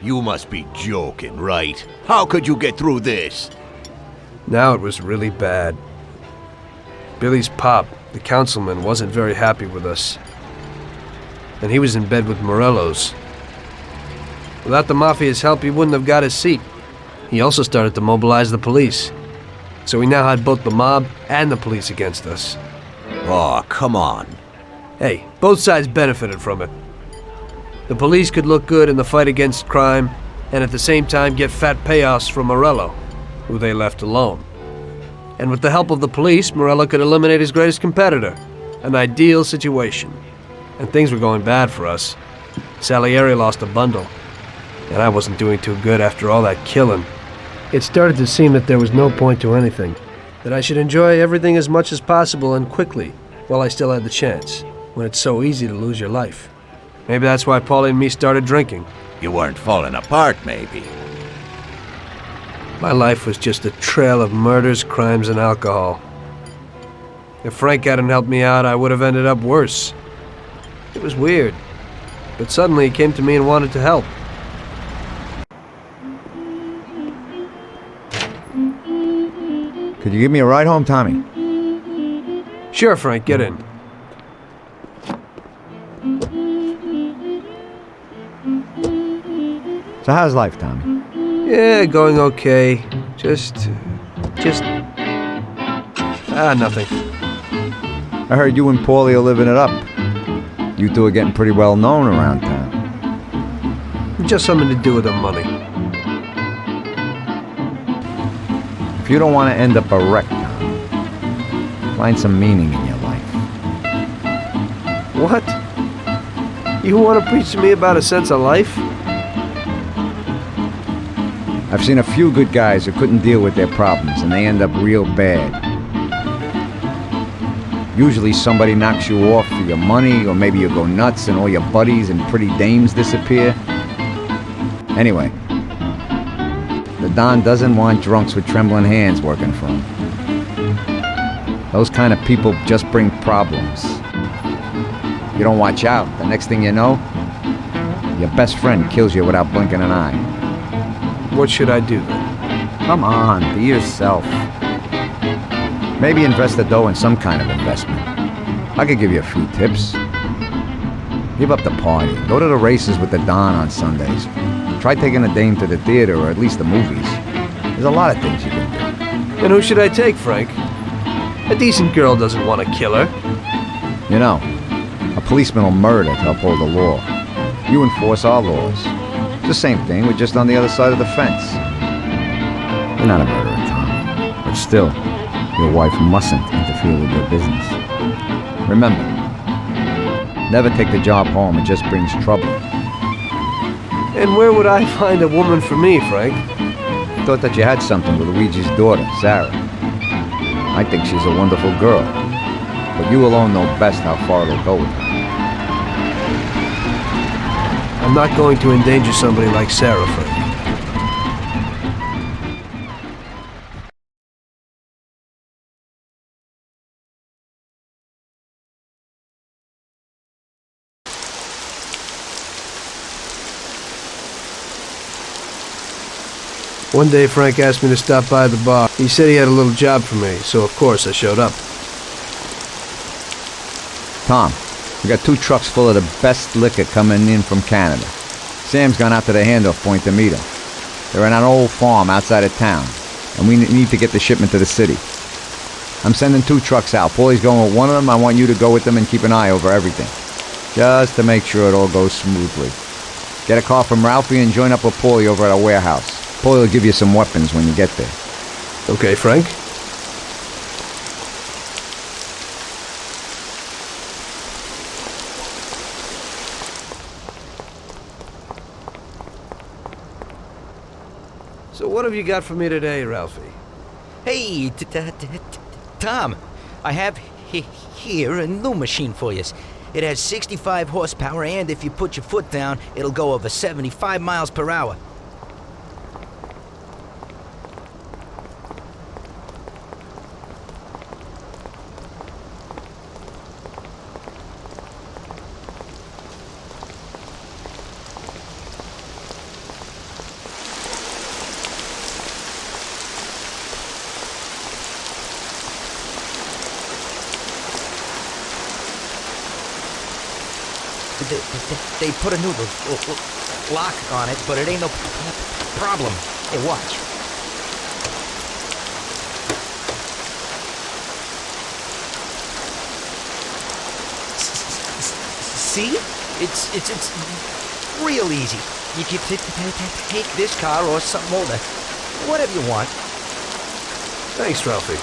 You must be joking, right? How could you get through this? Now it was really bad. Billy's pop, the councilman, wasn't very happy with us. And he was in bed with Morello's. Without the Mafia's help, he wouldn't have got his seat. He also started to mobilize the police. So we now had both the mob and the police against us. Oh, come on. Hey, both sides benefited from it. The police could look good in the fight against crime, and at the same time get fat payoffs from Morello, who they left alone. And with the help of the police, Morello could eliminate his greatest competitor. An ideal situation. And things were going bad for us. Salieri lost a bundle, and I wasn't doing too good after all that killing. It started to seem that there was no point to anything, that I should enjoy everything as much as possible and quickly, while I still had the chance, when it's so easy to lose your life. Maybe that's why Paulie and me started drinking. You weren't falling apart, maybe. My life was just a trail of murders, crimes, and alcohol. If Frank hadn't helped me out, I would have ended up worse. It was weird, but suddenly he came to me and wanted to help. Could you give me a ride home, Tommy? Sure, Frank, get in. So how's life, Tommy? Yeah, going okay. Nothing. I heard you and Paulie are living it up. You two are getting pretty well known around town. Just something to do with the money. If you don't want to end up a wreck, Tommy, find some meaning in your life. What? You want to preach to me about a sense of life? I've seen a few good guys who couldn't deal with their problems, and they end up real bad. Usually somebody knocks you off for your money, or maybe you go nuts and all your buddies and pretty dames disappear. Anyway, the Don doesn't want drunks with trembling hands working for him. Those kind of people just bring problems. You don't watch out, the next thing you know, your best friend kills you without blinking an eye. What should I do then? Come on, be yourself. Maybe invest the dough in some kind of investment. I could give you a few tips. Give up the party. Go to the races with the Don on Sundays. Try taking a dame to the theater or at least the movies. There's a lot of things you can do. And who should I take, Frank? A decent girl doesn't want to kill her. You know, a policeman will murder to uphold the law. You enforce our laws. It's the same thing, we're just on the other side of the fence. You're not a murderer, Tom. But still, your wife mustn't interfere with your business. Remember, never take the job home, it just brings trouble. And where would I find a woman for me, Frank? I thought that you had something with Luigi's daughter, Sarah. I think she's a wonderful girl, but you alone know best how far it'll go with her. I'm not going to endanger somebody like Sarah, Frank. One day, Frank asked me to stop by the bar. He said he had a little job for me, so of course I showed up. Tom, we got 2 trucks full of the best liquor coming in from Canada. Sam's gone out to the handoff point to meet them. They're in an old farm outside of town, and we need to get the shipment to the city. I'm sending 2 trucks out. Paulie's going with one of them. I want you to go with them and keep an eye over everything, just to make sure it all goes smoothly. Get a car from Ralphie and join up with Paulie over at our warehouse. Paulie will give you some weapons when you get there. Okay, Frank. So what have you got for me today, Ralphie? Hey, Tom, I have here a new machine for you. It has 65 horsepower, and if you put your foot down, it'll go over 75 miles per hour. they put a new lock on it, but it ain't no problem. Hey, watch. See? It's real easy. You can take this car or something older, whatever you want. Thanks, Ralphie.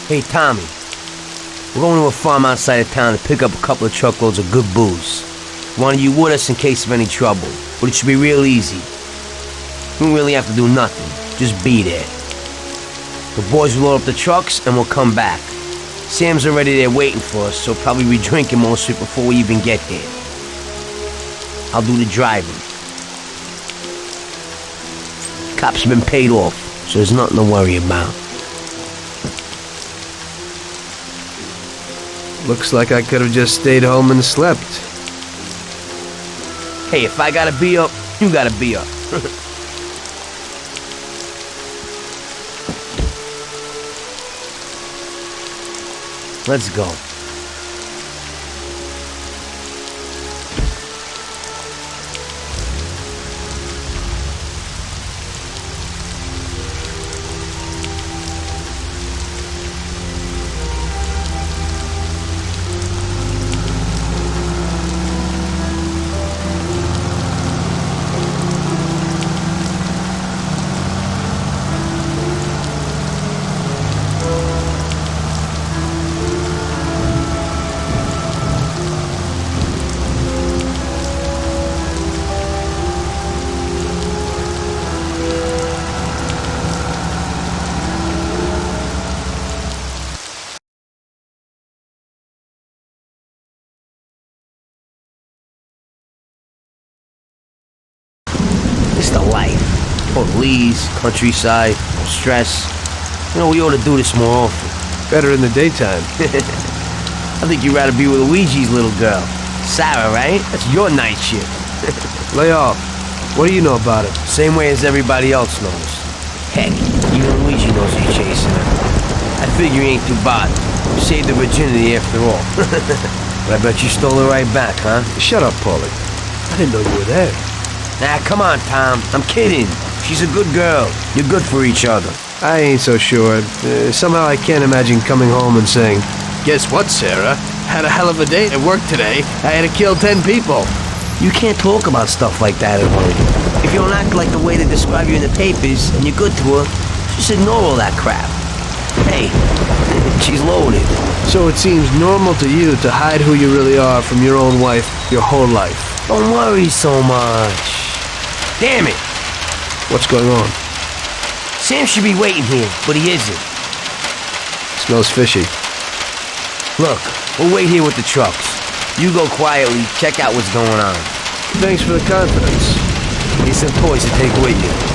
Hey, Tommy. We're going to a farm outside of town to pick up a couple of truckloads of good booze. Wanted you with us in case of any trouble, but it should be real easy. You don't really have to do nothing. Just be there. The boys will load up the trucks and we'll come back. Sam's already there waiting for us, so he'll probably be drinking most of it before we even get there. I'll do the driving. Cops have been paid off, so there's nothing to worry about. Looks like I could have just stayed home and slept. Hey, if I gotta be up, you gotta be up. Let's go. It's the life. Police, countryside, stress. You know, we ought to do this more often. Better in the daytime. I think you'd rather be with Luigi's little girl. Sarah, right? That's your night shift. Lay off. What do you know about it? Same way as everybody else knows. Heck, even Luigi knows you're chasing her. I figure you ain't too bothered. You saved her virginity after all. But I bet you stole her right back, huh? Shut up, Paulie. I didn't know you were there. Nah, come on, Tom. I'm kidding. She's a good girl. You're good for each other. I ain't so sure. Somehow I can't imagine coming home and saying, "Guess what, Sarah? Had a hell of a day at work today. I had to kill 10 people." You can't talk about stuff like that at home. If you don't act like the way they describe you in the papers and you're good to her, just ignore all that crap. Hey, she's loaded. So it seems normal to you to hide who you really are from your own wife your whole life. Don't worry so much. Damn it! What's going on? Sam should be waiting here, but he isn't. Smells fishy. Look, we'll wait here with the trucks. You go quietly, check out what's going on. Thanks for the confidence. Get some toys to take with you.